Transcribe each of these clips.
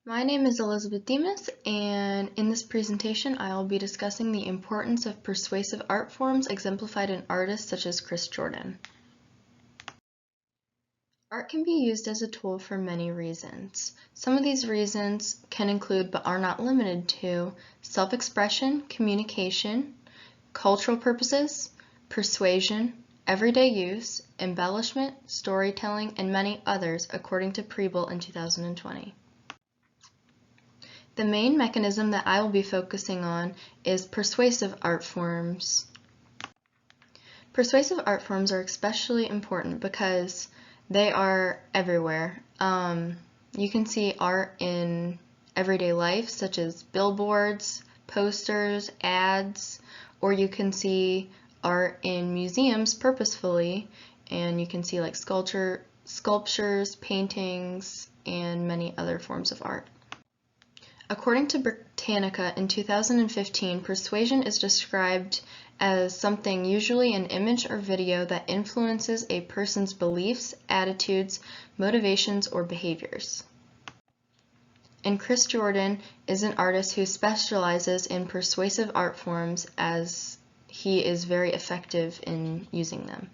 My name is Elizabeth Demas, and in this presentation I will be discussing the importance of persuasive art forms exemplified in artists such as Chris Jordan. Art can be used as a tool for many reasons. Some of these reasons can include, but are not limited to, self-expression, communication, cultural purposes, persuasion, everyday use, embellishment, storytelling, and many others, according to Preble in 2020. The main mechanism that I will be focusing on is persuasive art forms. Persuasive art forms are especially important because they are everywhere. You can see art in everyday life, such as billboards, posters, ads, or you can see art in museums purposefully, and you can see like sculptures, paintings, and many other forms of art. According to Britannica in 2015, persuasion is described as something, usually an image or video, that influences a person's beliefs, attitudes, motivations, or behaviors. And Chris Jordan is an artist who specializes in persuasive art forms as he is very effective in using them.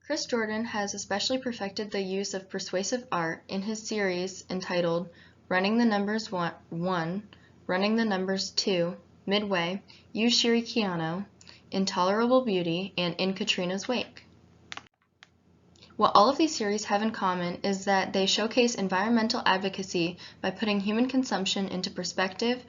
Chris Jordan has especially perfected the use of persuasive art in his series entitled Running the Numbers 1, Running the Numbers 2, Midway, Use Shirikiano, Intolerable Beauty, and In Katrina's Wake. What all of these series have in common is that they showcase environmental advocacy by putting human consumption into perspective,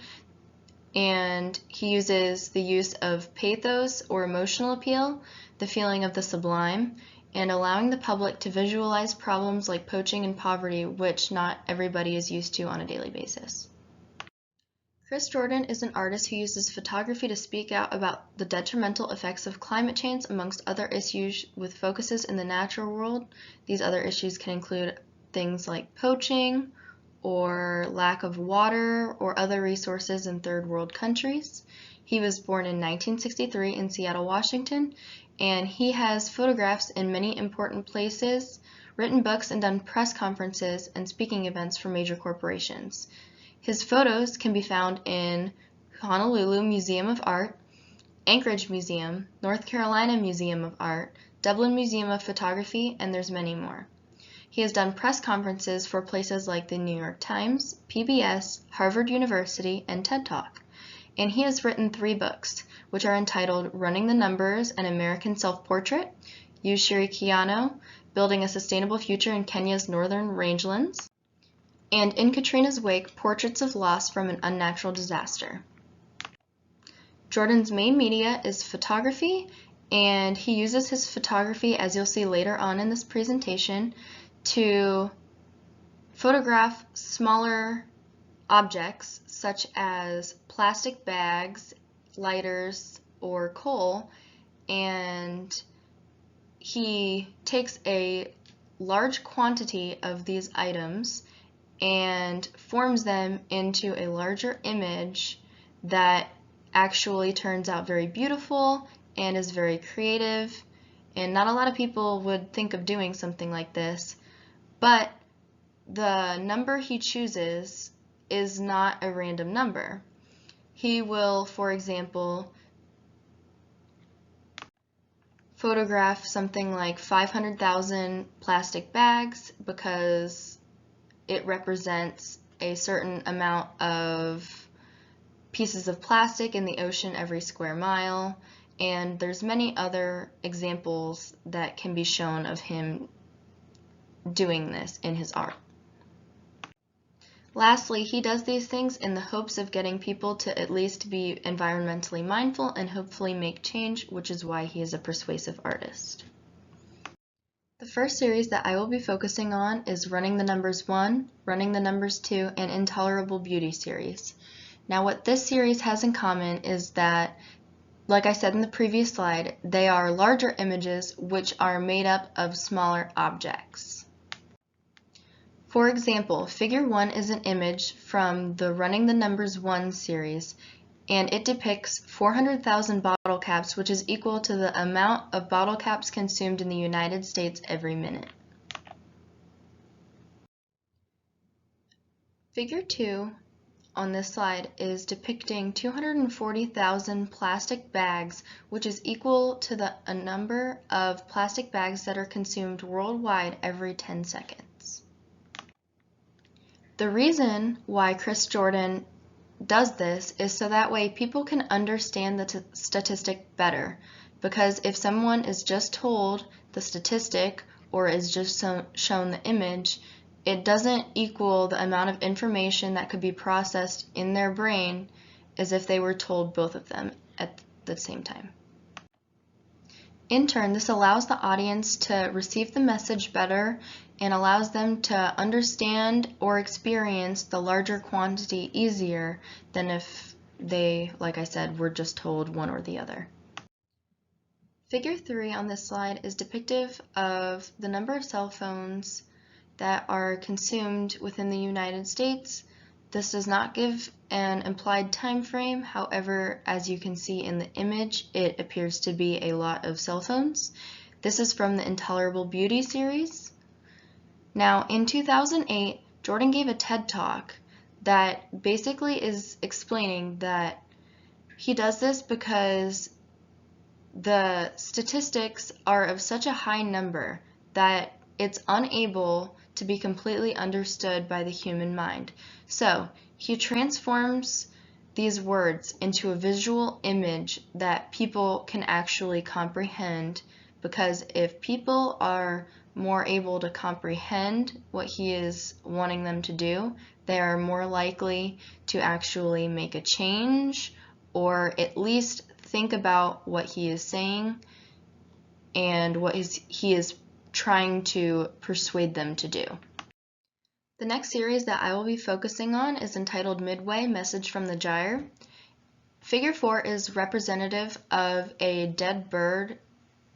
and he uses the use of pathos or emotional appeal, the feeling of the sublime, and allowing the public to visualize problems like poaching and poverty, which not everybody is used to on a daily basis. Chris Jordan is an artist who uses photography to speak out about the detrimental effects of climate change, amongst other issues, with focuses in the natural world. These other issues can include things like poaching, or lack of water or other resources in third world countries. He was born in 1963 in Seattle, Washington, and he has photographs in many important places, written books, and done press conferences and speaking events for major corporations. His photos can be found in Honolulu Museum of Art, Anchorage Museum, North Carolina Museum of Art, Dublin Museum of Photography, and there's many more. He has done press conferences for places like the New York Times, PBS, Harvard University, and TED Talk. And he has written 3 books, which are entitled Running the Numbers, An American Self-Portrait, Use Shirikiano, Building a Sustainable Future in Kenya's Northern Rangelands, and In Katrina's Wake, Portraits of Loss from an Unnatural Disaster. Jordan's main media is photography, and he uses his photography, as you'll see later on in this presentation, to photograph smaller objects such as plastic bags, lighters, or coal, and he takes a large quantity of these items and forms them into a larger image that actually turns out very beautiful and is very creative, and not a lot of people would think of doing something like this, but the number he chooses is not a random number. He will, for example, photograph something like 500,000 plastic bags because it represents a certain amount of pieces of plastic in the ocean every square mile, and there's many other examples that can be shown of him doing this in his art. Lastly, he does these things in the hopes of getting people to at least be environmentally mindful and hopefully make change, which is why he is a persuasive artist. The first series that I will be focusing on is Running the Numbers 1, Running the Numbers 2, and Intolerable Beauty series. Now what this series has in common is that, like I said in the previous slide, they are larger images which are made up of smaller objects. For example, Figure 1 is an image from the Running the Numbers 1 series, and it depicts 400,000 bottle caps, which is equal to the amount of bottle caps consumed in the United States every minute. Figure 2 on this slide is depicting 240,000 plastic bags, which is equal to a number of plastic bags that are consumed worldwide every 10 seconds. The reason why Chris Jordan does this is so that way people can understand the statistic better, because if someone is just told the statistic or is just shown the image, it doesn't equal the amount of information that could be processed in their brain as if they were told both of them at the same time. In turn, this allows the audience to receive the message better and allows them to understand or experience the larger quantity easier than if they, like I said, were just told one or the other. Figure 3 on this slide is depictive of the number of cell phones that are consumed within the United States. This does not give an implied time frame. However, as you can see in the image, it appears to be a lot of cell phones. This is from the Intolerable Beauty series. Now, in 2008, Jordan gave a TED Talk that basically is explaining that he does this because the statistics are of such a high number that it's unable to be completely understood by the human mind. So he transforms these words into a visual image that people can actually comprehend, because if people are more able to comprehend what he is wanting them to do, they are more likely to actually make a change or at least think about what he is saying and what he is trying to persuade them to do. The next series that I will be focusing on is entitled Midway, Message from the Gyre. Figure 4 is representative of a dead bird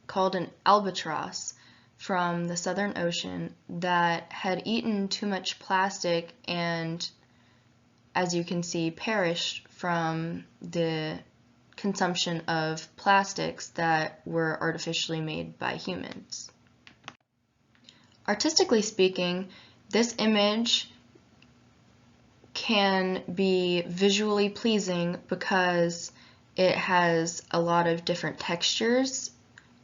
called an albatross from the Southern Ocean that had eaten too much plastic and, as you can see, perished from the consumption of plastics that were artificially made by humans. Artistically speaking, this image can be visually pleasing because it has a lot of different textures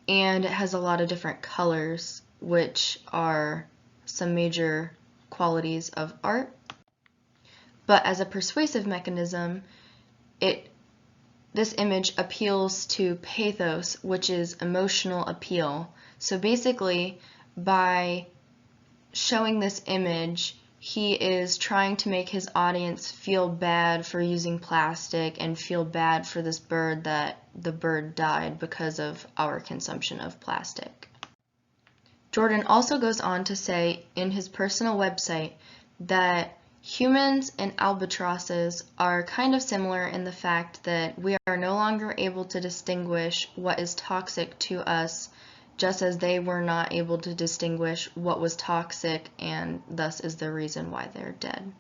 and it has a lot of different colors, which are some major qualities of art. But as a persuasive mechanism, this image appeals to pathos, which is emotional appeal. So basically, by showing this image, he is trying to make his audience feel bad for using plastic and feel bad for this bird that the bird died because of our consumption of plastic. Jordan also goes on to say in his personal website that humans and albatrosses are kind of similar in the fact that we are no longer able to distinguish what is toxic to us, just as they were not able to distinguish what was toxic, and thus is the reason why they're dead.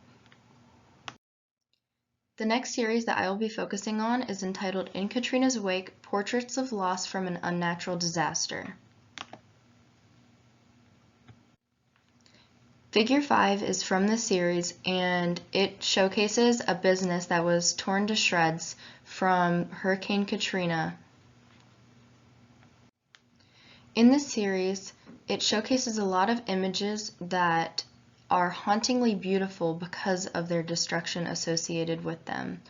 The next series that I will be focusing on is entitled In Katrina's Wake, Portraits of Loss from an Unnatural Disaster. Figure 5 is from the series, and it showcases a business that was torn to shreds from Hurricane Katrina. In this series, it showcases a lot of images that are hauntingly beautiful because of their destruction associated with them.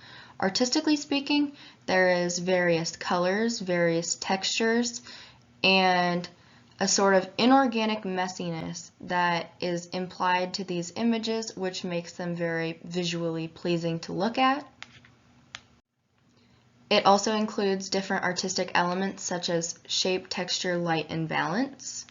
Artistically speaking, there is various colors, various textures, and a sort of inorganic messiness that is implied to these images, which makes them very visually pleasing to look at. It also includes different artistic elements such as shape, texture, light, and balance.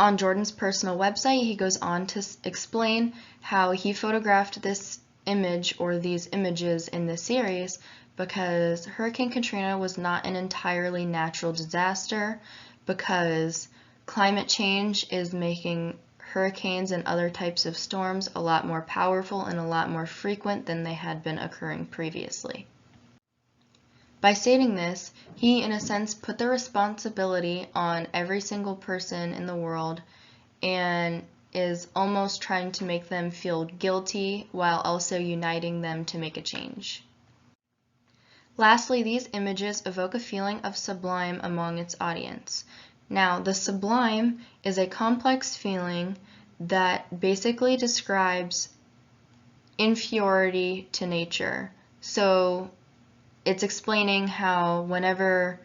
On Jordan's personal website, he goes on to explain how he photographed this image or these images in this series because Hurricane Katrina was not an entirely natural disaster, because climate change is making hurricanes and other types of storms a lot more powerful and a lot more frequent than they had been occurring previously. By stating this, he in a sense put the responsibility on every single person in the world and is almost trying to make them feel guilty while also uniting them to make a change. Lastly, these images evoke a feeling of sublime among its audience. Now, the sublime is a complex feeling that basically describes inferiority to nature. So it's explaining how whenever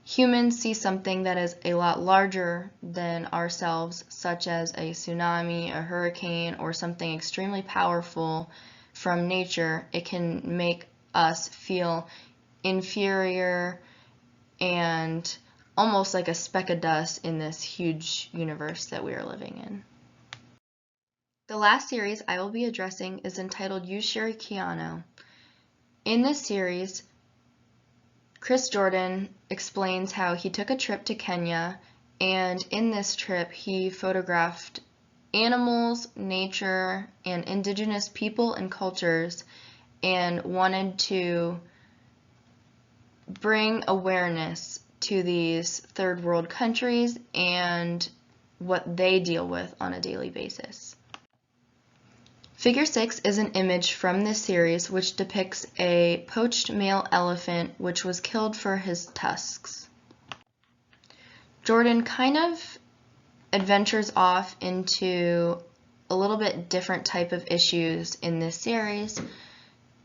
humans see something that is a lot larger than ourselves, such as a tsunami, a hurricane, or something extremely powerful from nature, it can make us feel inferior and almost like a speck of dust in this huge universe that we are living in. The last series I will be addressing is entitled Yushiri Kiyano. In this series, Chris Jordan explains how he took a trip to Kenya, and in this trip he photographed animals, nature, and indigenous people and cultures, and wanted to bring awareness to these third world countries and what they deal with on a daily basis. Figure 6 is an image from this series which depicts a poached male elephant which was killed for his tusks. Jordan kind of adventures off into a little bit different type of issues in this series,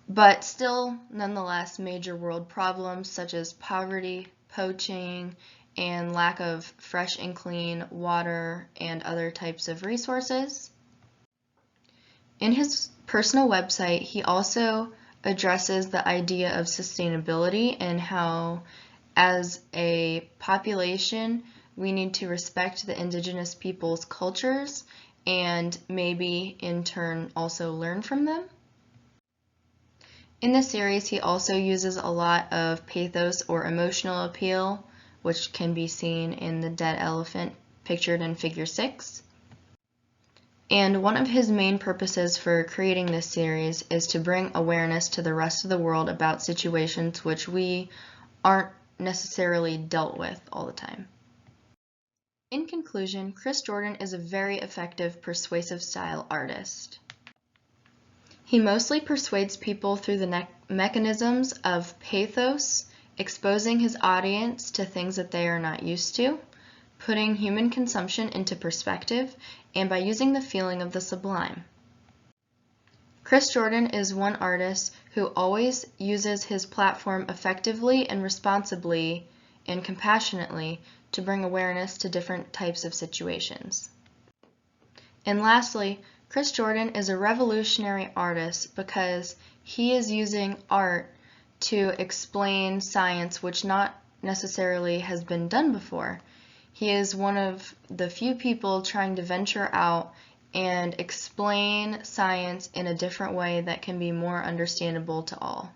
but still nonetheless major world problems such as poverty, poaching, and lack of fresh and clean water and other types of resources. In his personal website, he also addresses the idea of sustainability and how, as a population, we need to respect the indigenous people's cultures and maybe in turn also learn from them. In this series, he also uses a lot of pathos or emotional appeal, which can be seen in the dead elephant pictured in Figure 6. And one of his main purposes for creating this series is to bring awareness to the rest of the world about situations which we aren't necessarily dealt with all the time. In conclusion, Chris Jordan is a very effective, persuasive style artist. He mostly persuades people through the mechanisms of pathos, exposing his audience to things that they are not used to, putting human consumption into perspective, and by using the feeling of the sublime. Chris Jordan is one artist who always uses his platform effectively and responsibly and compassionately to bring awareness to different types of situations. And lastly, Chris Jordan is a revolutionary artist because he is using art to explain science which not necessarily has been done before. He is one of the few people trying to venture out and explain science in a different way that can be more understandable to all.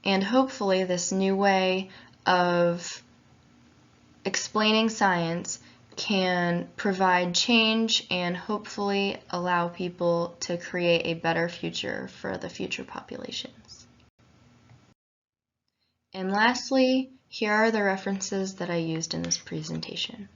And hopefully this new way of explaining science can provide change and hopefully allow people to create a better future for the future populations. And lastly, here are the references that I used in this presentation.